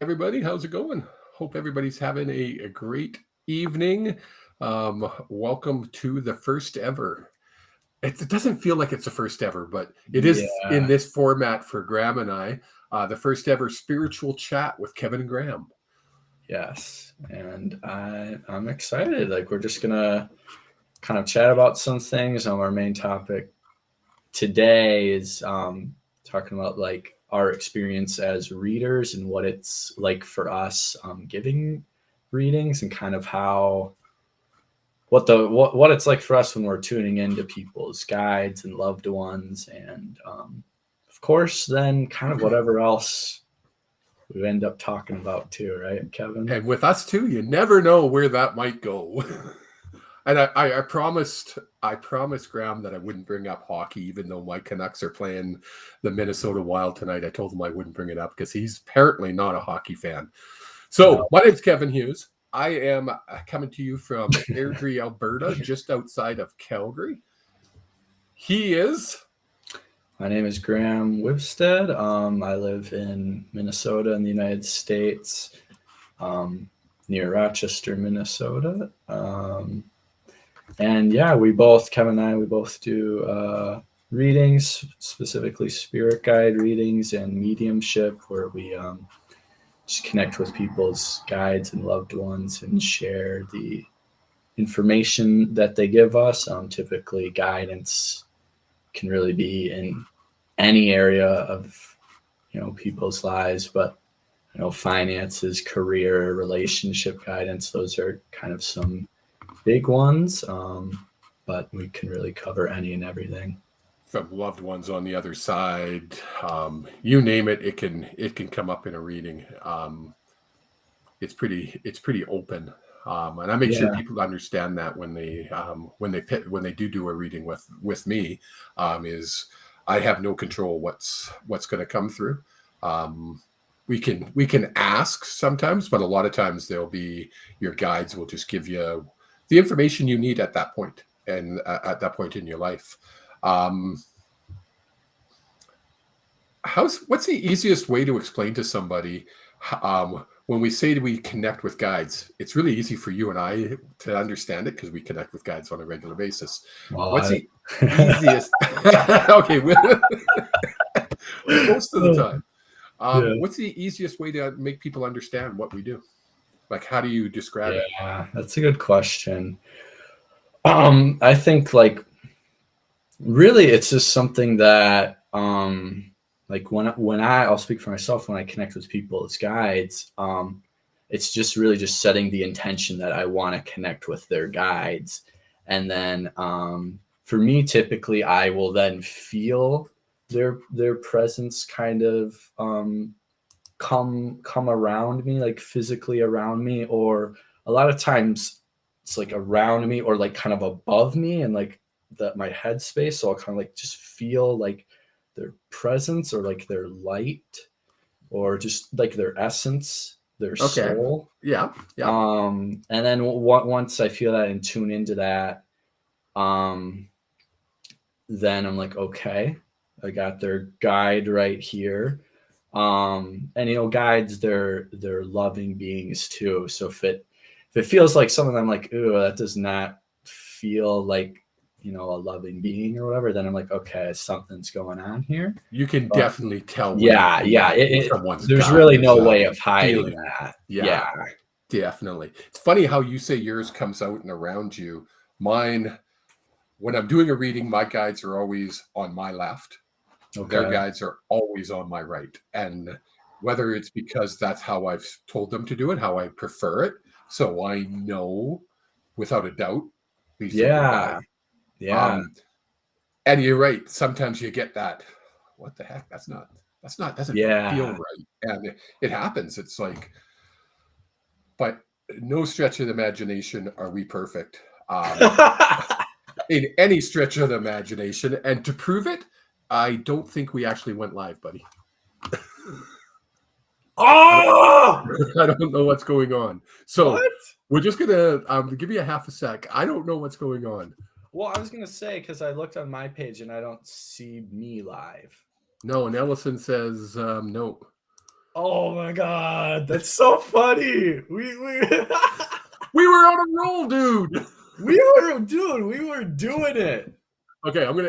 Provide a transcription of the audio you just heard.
Everybody, how's it going? Hope everybody's having a great evening. Welcome to the first ever. It doesn't feel like it's the first ever, but it is in Yeah, this format for Graham and I, the first ever spiritual chat with Kevin and Graham. yes. And I'm excited. Like we're just gonna kind of chat about some things. Our main topic today is talking about like our experience as readers and what it's like for us giving readings and kind of how what it's like for us when we're tuning into people's guides and loved ones and of course then kind of whatever else we end up talking about too, right, Kevin? And with us too, you never know where that might go. And I promised Graham that I wouldn't bring up hockey, even though my Canucks are playing the Minnesota Wild tonight. I told him I wouldn't bring it up because he's apparently not a hockey fan. So, No. my name's Kevin Hughes. I am coming to you from Airdrie, Alberta, just outside of Calgary. He is. My name is Graham Wibstead. I live in Minnesota in the United States, um, near Rochester, Minnesota. And yeah, Kevin and I, we both do readings, specifically spirit guide readings and mediumship, where we just connect with people's guides and loved ones and share the information that they give us. Typically, guidance can really be in any area of people's lives, but finances, career, relationship guidance, those are kind of some big ones, but we can really cover any and everything. From loved ones on the other side, you name it, it can come up in a reading. It's pretty open, and I make sure Yeah, people understand that when they do a reading with me, is I have no control what's going to come through. Um, we can ask sometimes, but a lot of times there'll be your guides will just give you the information you need at that point and at that point in your life. Um, what's the easiest way to explain to somebody when we say we connect with guides? It's really easy for you and I to understand it because we connect with guides on a regular basis. well, What's the easiest? Okay, most of the time. yeah, What's the easiest way to make people understand what we do? Like, how do you describe it? yeah, that's a good question. I think like really it's just something that like I'll speak for myself when I connect with people as guides, it's just really just setting the intention that I want to connect with their guides. And then for me, typically I will then feel their presence kind of come around me, like physically around me, or a lot of times it's like around me or like kind of above me and like my headspace. So I'll kind of like just feel like their presence or like their light or just like their essence, their Okay. soul. Yeah. Yeah. And then once I feel that and tune into that, um, then I'm like, okay, I got their guide right here. And guides, they're loving beings too. So if it feels like something I'm like, ooh, that does not feel like a loving being or whatever, then I'm like, okay, something's going on here. You can But definitely tell yeah, when someone's there's guide really is no way of hiding feeling. that. Yeah. Yeah. Definitely. It's funny how you say yours comes out and around you. Mine, when I'm doing a reading, my guides are always on my left. Their Okay. guides are always on my right. And whether it's because that's how I've told them to do it, how I prefer it, so I know without a doubt these are their guide. Yeah. Yeah. Um, and you're right. Sometimes you get that. What the heck? Doesn't feel Yeah. right. And it happens. It's like, but no stretch of the imagination are we perfect. In any stretch of the imagination. And to prove it, I don't think we actually went live, buddy. I don't, Oh, I don't know what's going on. So what? we're just gonna give you a half a sec. I don't know what's going on. Well, I was gonna say because I looked on my page and I don't see me live. No, and Ellison says no. Oh my god, that's so funny. We We were on a roll, dude. we were doing it. Okay, I'm gonna